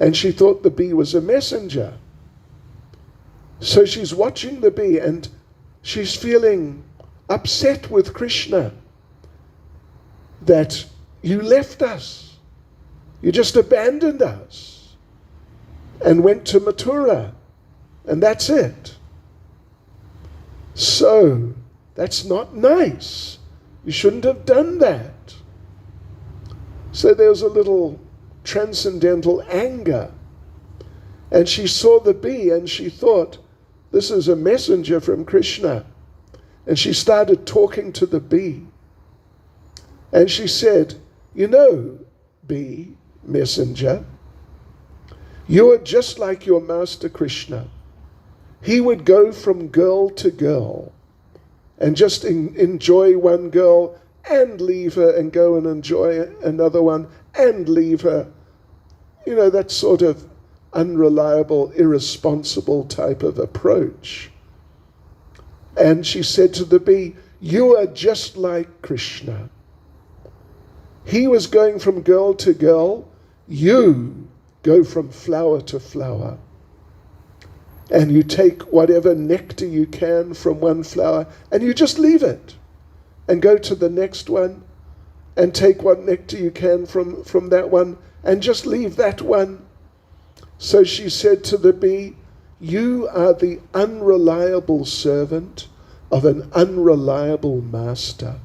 C: And she thought the bee was a messenger. So she's watching the bee and she's feeling upset with Krishna that you left us. You just abandoned us and went to Mathura, and that's it. So, that's not nice. You shouldn't have done that. So there was a little transcendental anger. And she saw the bee and she thought, this is a messenger from Krishna. And she started talking to the bee. And she said, you know, bee, messenger, you are just like your master Krishna. He would go from girl to girl and just enjoy one girl and leave her and go and enjoy another one and leave her. You know, that sort of unreliable, irresponsible type of approach. And she said to the bee, you are just like Krishna. He was going from girl to girl. You go from flower to flower. And you take whatever nectar you can from one flower and you just leave it and go to the next one and take what nectar you can from that one and just leave that one. So she said to the bee, you are the unreliable servant of an unreliable master.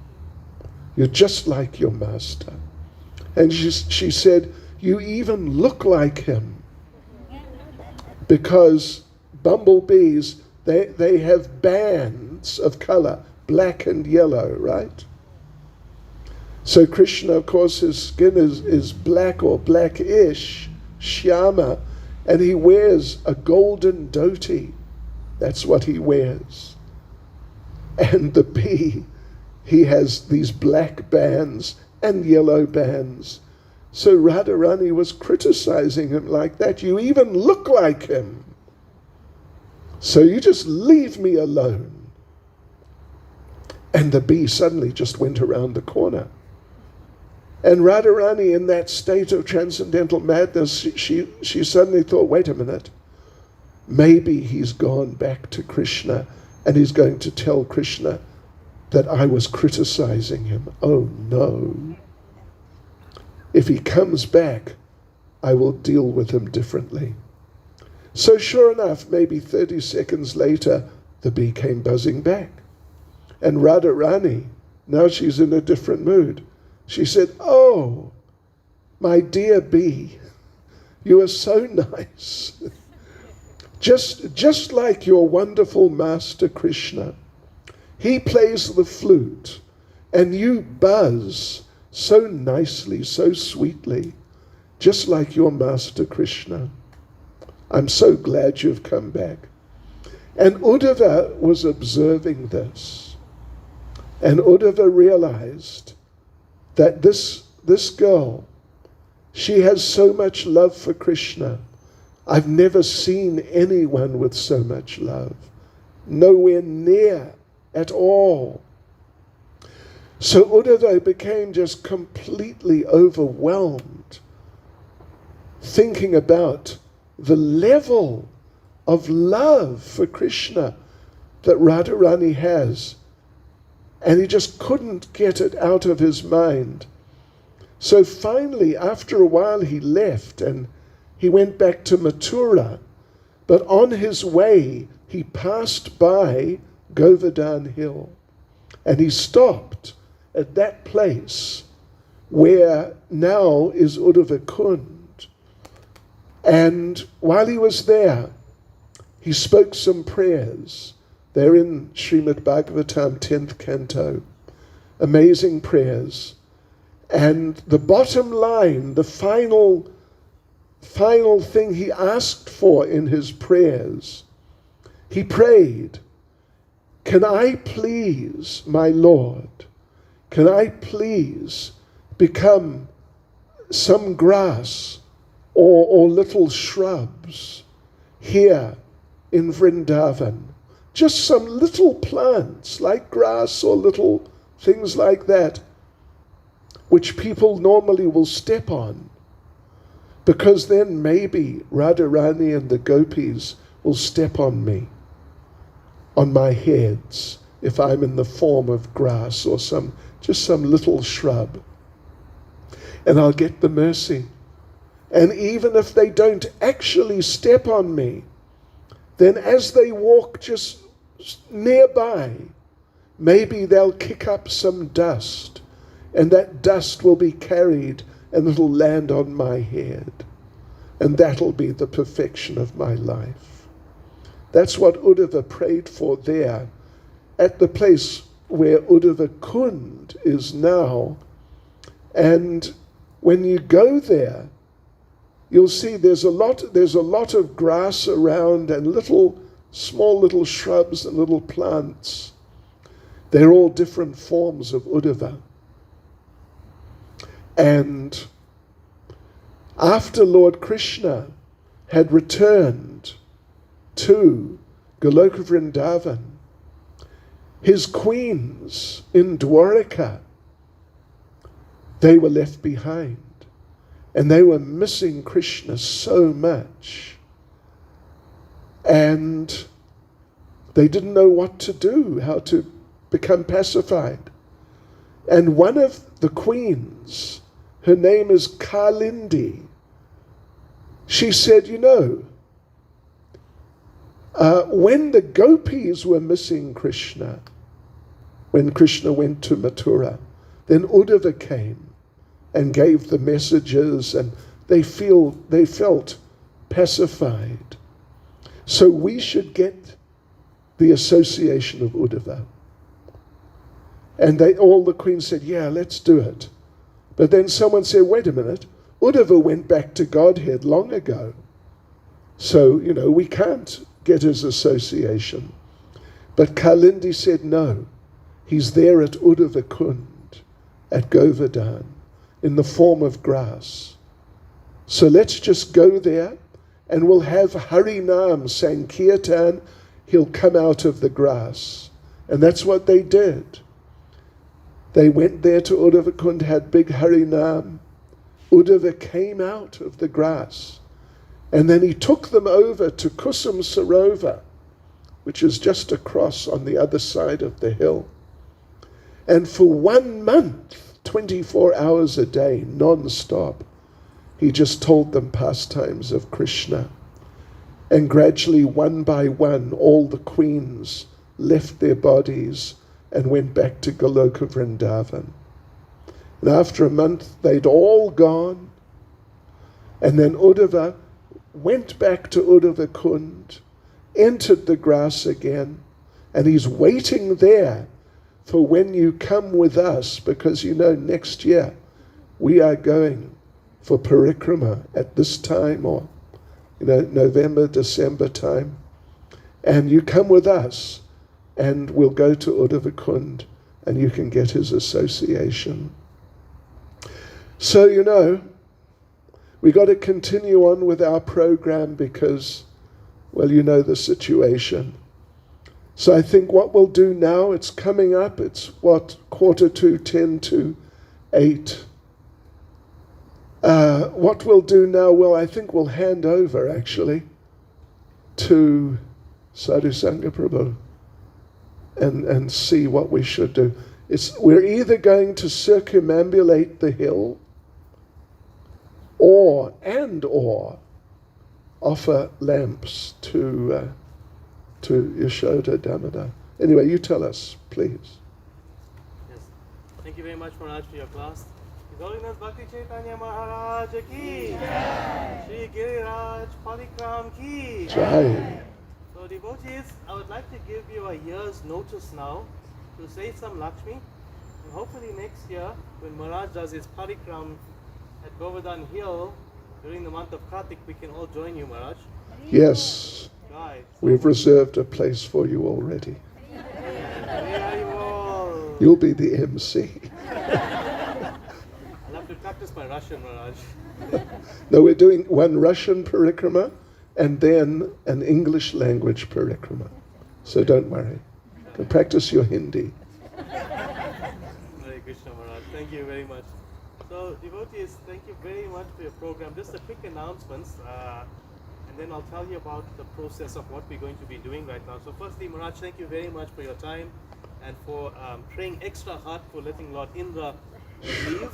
C: You're just like your master. And she said, you even look like him. Because bumblebees, they have bands of color, black and yellow, right? So Krishna, of course, his skin is black or blackish, shyama, and he wears a golden dhoti. That's what he wears. And the bee, he has these black bands and yellow bands. So Radharani was criticizing him like that. You even look like him. So you just leave me alone. And the bee suddenly just went around the corner. And Radharani, in that state of transcendental madness, she suddenly thought, wait a minute. maybe he's gone back to Krishna and he's going to tell Krishna that I was criticizing him. Oh no. If he comes back, I will deal with him differently. So sure enough, maybe 30 seconds later, the bee came buzzing back. And Radharani, now she's in a different mood. She said, oh, my dear bee, you are so nice. Just like your wonderful master Krishna. He plays the flute and you buzz so nicely, so sweetly, just like your master Krishna. I'm so glad you've come back. And Uddhava was observing this. And Uddhava realized that this girl, she has so much love for Krishna. I've never seen anyone with so much love. Nowhere near at all. So Uddhava became just completely overwhelmed, thinking about the level of love for Krishna that Radharani has. And he just couldn't get it out of his mind. So finally, after a while, he left and he went back to Mathura. But on his way, he passed by Govardhana Hill. And he stopped at that place where now is Uddhava Kund. And while he was there, he spoke some prayers. They're in Srimad Bhagavatam, 10th canto. Amazing prayers. And the bottom line, the final thing he asked for in his prayers, he prayed, can I please, my Lord, can I please become some grass or little shrubs here in Vrindavan? Just some little plants like grass or little things like that, which people normally will step on, because then maybe Radharani and the gopis will step on me, on my heads, if I'm in the form of grass or just some little shrub. And I'll get the mercy. And even if they don't actually step on me, then as they walk just nearby, maybe they'll kick up some dust, and that dust will be carried and it'll land on my head. And that'll be the perfection of my life. That's what Uddhava prayed for there, at the place where Uddhava Kund is now. And when you go there, you'll see there's a lot of grass around and small little shrubs and little plants. They're all different forms of Uddhava. And after Lord Krishna had returned to Goloka Vrindavan, his queens in Dwarika, they were left behind. And they were missing Krishna so much. And they didn't know what to do, how to become pacified. And one of the queens, her name is Kalindi, she said, when the gopis were missing Krishna, when Krishna went to Mathura, then Uddhava came and gave the messages, and they felt pacified. So we should get the association of Uddhava. And all the queens said, yeah, let's do it. But then someone said, wait a minute, Uddhava went back to Godhead long ago. So, we can't get his association. But Kalindi said, no, he's there at Uddhava Kund, at Govardhana, in the form of grass. So let's just go there and we'll have Harinam Sankirtan. He'll come out of the grass. And that's what they did. They went there to Uddhava Kund, had big Harinam. Uddhava came out of the grass. And then he took them over to Kusum Sarovar, which is just across on the other side of the hill. And for 1 month, 24 hours a day, non-stop, he just told them pastimes of Krishna. And gradually, one by one, all the queens left their bodies and went back to Goloka Vrindavan. And after a month, they'd all gone. And then Uddhava went back to Uddhava Kund, entered the grass again, and he's waiting there for when you come with us, because you know next year we are going for parikrama at this time, or November, December time, and you come with us and we'll go to Uddhava Kund and you can get his association. So, we got to continue on with our program because, well, you know the situation. So I think what we'll do now, it's coming up, it's 7:45. What we'll do now, well, I think we'll hand over actually to Sadhu Sangha Prabhu and see what we should do. We're either going to circumambulate the hill or offer lamps to Yashoda Damodar. Anyway, you tell us, please.
A: Yes. Thank you very much, Maharaj, for your class. His Holiness Bhakti Chaitanya Maharaj ki Jai. Shri Giriraj Parikram ki
C: Jai.
A: So devotees, I would like to give you a year's notice now to say some Lakshmi. And hopefully next year, when Maharaj does his Parikram at Govardhana Hill during the month of Kartik, we can all join you, Maharaj.
C: Yes.
A: Right.
C: We've reserved a place for you already.
A: There you all.
C: You'll be the MC.
A: I'll have to practice my Russian, Maharaj.
C: No, we're doing one Russian parikrama and then an English language parikrama. So don't worry. You can practice your Hindi.
A: Hare Krishna, Maharaj. Thank you very much. So, devotees, thank you very much for your program. Just a quick announcements, and then I'll tell you about the process of what we're going to be doing right now. So, firstly, Maharaj, thank you very much for your time and for praying extra hard for letting Lord Indra leave.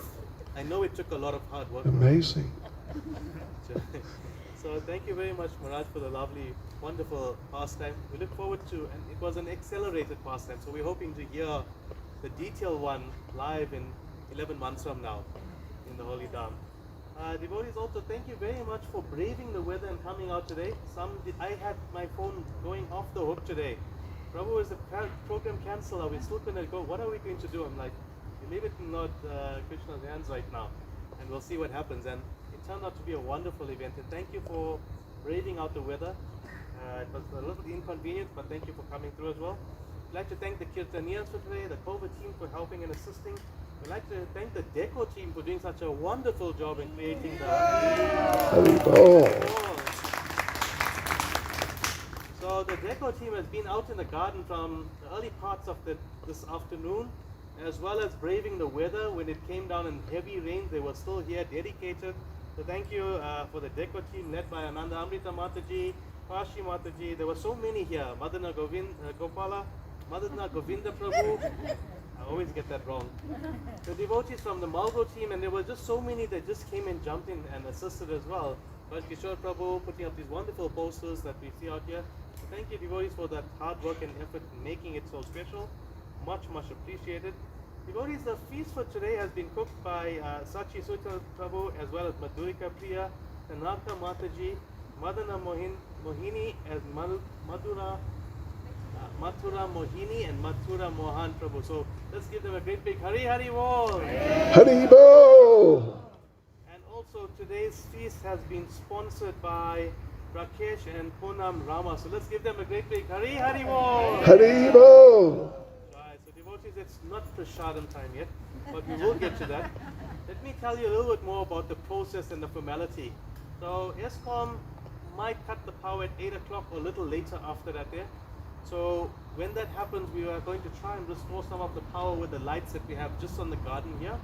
A: I know it took a lot of hard work.
C: Amazing.
A: So, thank you very much, Maharaj, for the lovely, wonderful pastime. We look forward to, and it was an accelerated pastime, so we're hoping to hear the detailed one live in 11 months from now in the Holy Dham. Devotees, also thank you very much for braving the weather and coming out today. I had my phone going off the hook today. Prabhu, is the program cancelled? Are we still going to go? What are we going to do? I'm like, you leave it in Lord Krishna's hands right now, and we'll see what happens. And it turned out to be a wonderful event. And thank you for braving out the weather. It was a little inconvenient, but thank you for coming through as well. I'd like to thank the Kirtaniyas for today, the COVID team for helping and assisting. I'd like to thank the Deco team for doing such a wonderful job in creating the
C: Haribol.
A: So the Deco team has been out in the garden from the early parts of this afternoon, as well as braving the weather. When it came down in heavy rain, they were still here, dedicated. So thank you for the Deco team led by Ananda Amrita Mataji, Pashi Mataji. There were so many here. Madana Gopala, Madana Govinda Prabhu. I always get that wrong. The devotees from the Malgo team, and there were just so many that just came and jumped in and assisted as well. But Kishore Prabhu putting up these wonderful posters that we see out here. So thank you, devotees, for that hard work and effort in making it so special. Much, much appreciated. Devotees, the feast for today has been cooked by Sachi Sutra Prabhu as well as Madhurika Priya, Tanaka Mataji, Madana Mohini as Mathura Mohini and Mathura Mohan Prabhu. So let's give them a great big Hari Hari Bol.
C: Hari Bol.
A: And also today's feast has been sponsored by Rakesh and Poonam Rama. So let's give them a great big Hari Hari Bol.
C: Hari Bol.
A: Right, so devotees, it's not Prasadam time yet, but we will get to that. Let me tell you a little bit more about the process and the formality. So ESCOM might cut the power at 8 o'clock or a little later after that there. So when that happens, we are going to try and restore some of the power with the lights that we have just on the garden here.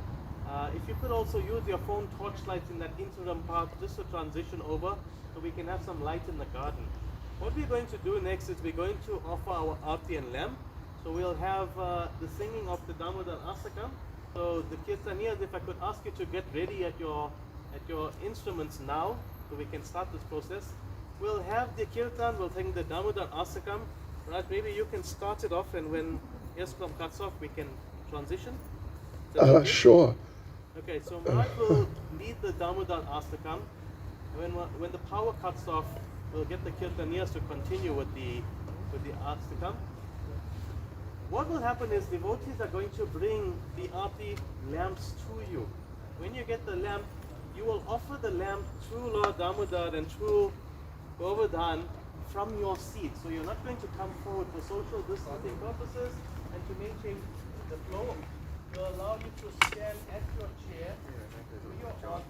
A: If you could also use your phone torchlights in that interim part just to transition over so we can have some light in the garden. What we're going to do next is we're going to offer our Aarti and Lamb. So we'll have the singing of the Damodar Astakam. So the Kirtanias, if I could ask you to get ready at your instruments now so we can start this process. We'll have the Kirtan, we'll sing the Damodar Astakam. Right, maybe you can start it off, and when Yescom cuts off, we can transition. Is that okay?
C: Sure.
A: Okay, so Maharaj will lead the Damodar Astakam. When the power cuts off, we'll get the Kirtanias to continue with the Astakam. What will happen is devotees are going to bring the Aarti lamps to you. When you get the lamp, you will offer the lamp to Lord Damodar and to Govardhana from your seat. So you're not going to come forward for social distancing purposes and to maintain the flow. We'll allow you to stand at your chair, do your Aarti,